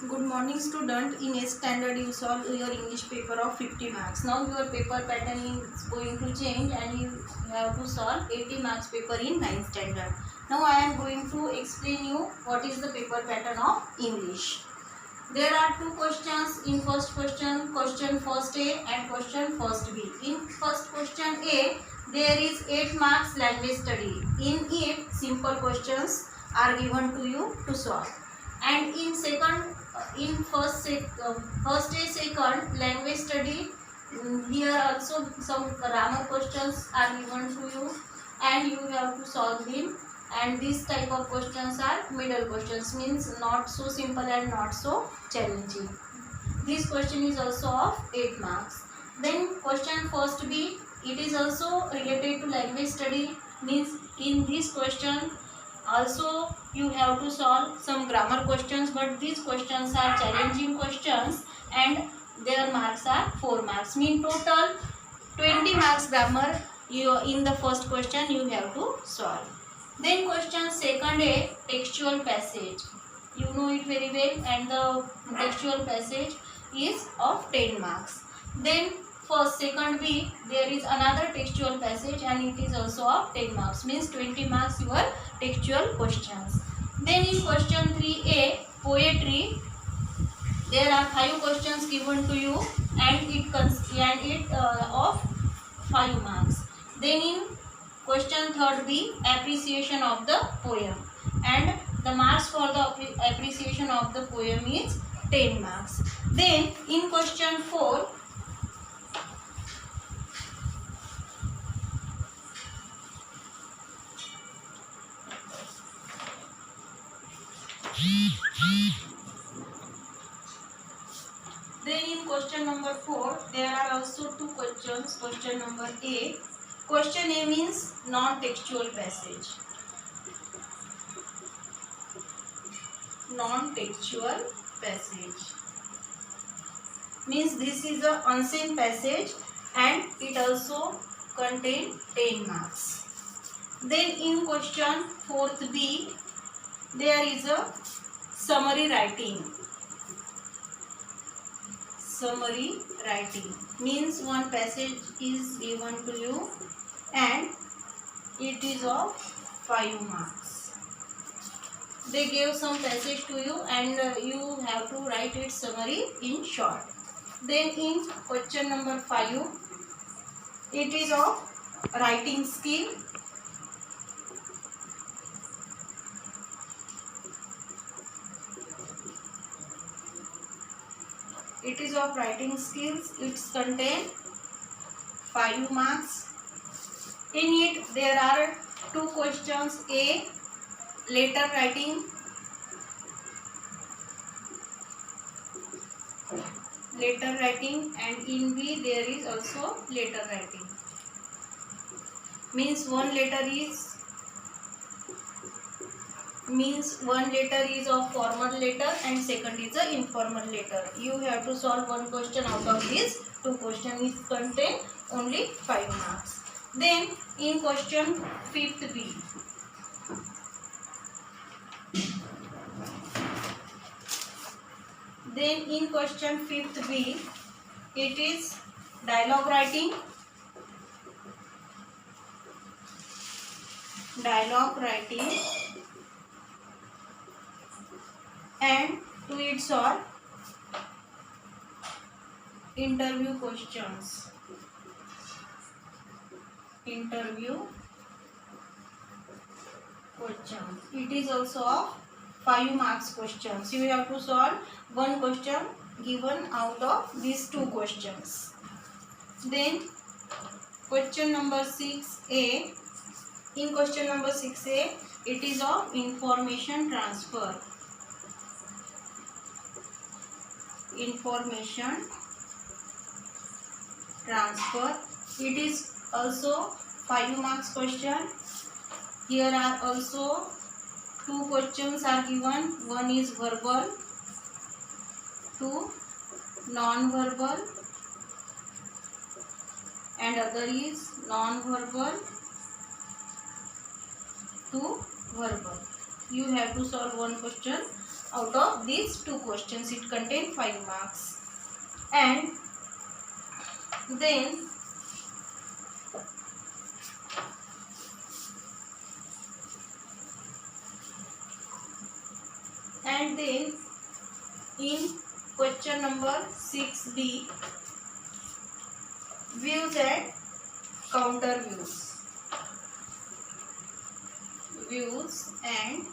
Good morning student. In a standard you solve your English paper of 50 marks. Now your paper pattern is going to change and you have to solve 80 marks paper in 9th standard. Now I am going to explain you what is the paper pattern of English. There are two questions in first question, question first A and question first B. In first question A, there is 8 marks language study. In it, simple questions are given to you to solve. And in first A second language study, here also some grammar questions are given to you and you have to solve them. And this type of questions are middle questions, means not so simple and not so challenging. This question is also of 8 marks. Then question first B, it is also related to language study, means in this question also you have to solve some grammar questions, but these questions are challenging questions and their marks are 4 marks. Mean total 20 marks grammar you in the first question you have to solve. Then question second A, textual passage. You know it very well, and the textual passage is of 10 marks. Then first second B, there is another textual passage and it is also of 10 marks, means 20 marks your textual questions. Then in question 3A, poetry, there are 5 questions given to you and it of 5 marks. Then in question third B, appreciation of the poem, and the marks for the appreciation of the poem is 10 marks. Then in question 4, there are also 2 questions. Question number A. Question A means non-textual passage. Non-textual passage means this is a unseen passage and it also contains 10 marks. Then in question 4th B, there is a summary writing. Summary writing means one passage is given to you and it is of 5 marks. They gave some passage to you and you have to write its summary in short. Then in question number 5, it is of writing skill. It is of writing skills. It contains 5 marks. In it there are 2 questions. A, letter writing. Letter writing, and in B there is also letter writing. Means one letter is of formal letter and second is a informal letter. You have to solve one question out of these 2 questions. It contain only 5 marks. Then in question 5th B, it is dialogue writing. And to it solve interview questions. It is also of 5 marks questions. You have to solve one question given out of these 2 questions. Then question number 6A. In question number 6A, it is of information transfer. It is also 5 marks question. Here are also 2 questions are given. One is verbal, 2 non-verbal, and other is non-verbal to verbal. You have to solve one question out of these 2 questions. It contains 5 marks. And then in question number 6b, views and counter views. Views and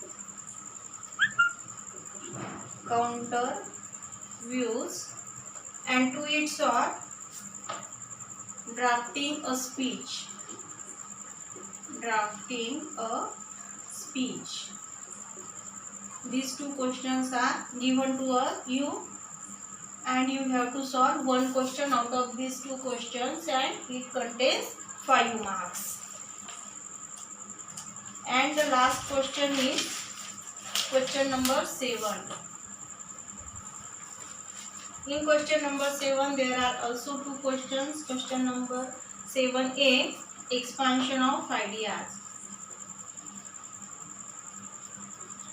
counter views, and to its are drafting a speech. Drafting a speech. These 2 questions are given to you, and you have to solve 1 question out of these 2 questions, and it contains 5 marks. And the last question is question number 7. In question number 7 there are also 2 questions. Question number 7a, expansion of ideas.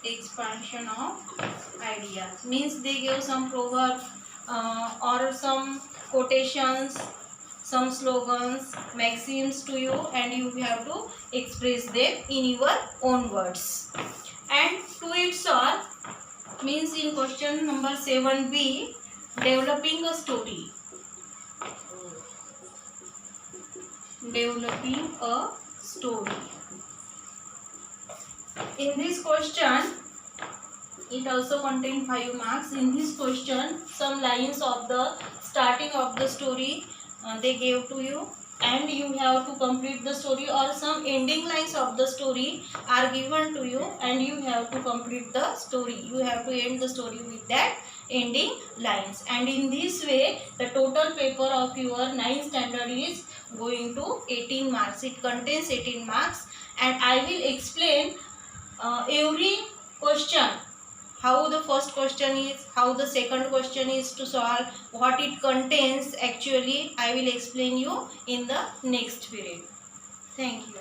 Expansion of ideas means they give some proverbs or some quotations, some slogans, maxims to you, and you have to express them in your own words. And to its all means in question number 7b, developing a story. Developing a story. In this question, it also contains 5 marks. In this question, some lines of the starting of the story they gave to you, and you have to complete the story, or some ending lines of the story are given to you, and you have to complete the story. You have to end the story with that ending lines. And in this way, the total paper of your 9th standard is going to 18 marks. It contains 18 marks, and I will explain every question, how the first question is, how the second question is to solve, what it contains actually. I will explain you in the next period. Thank you.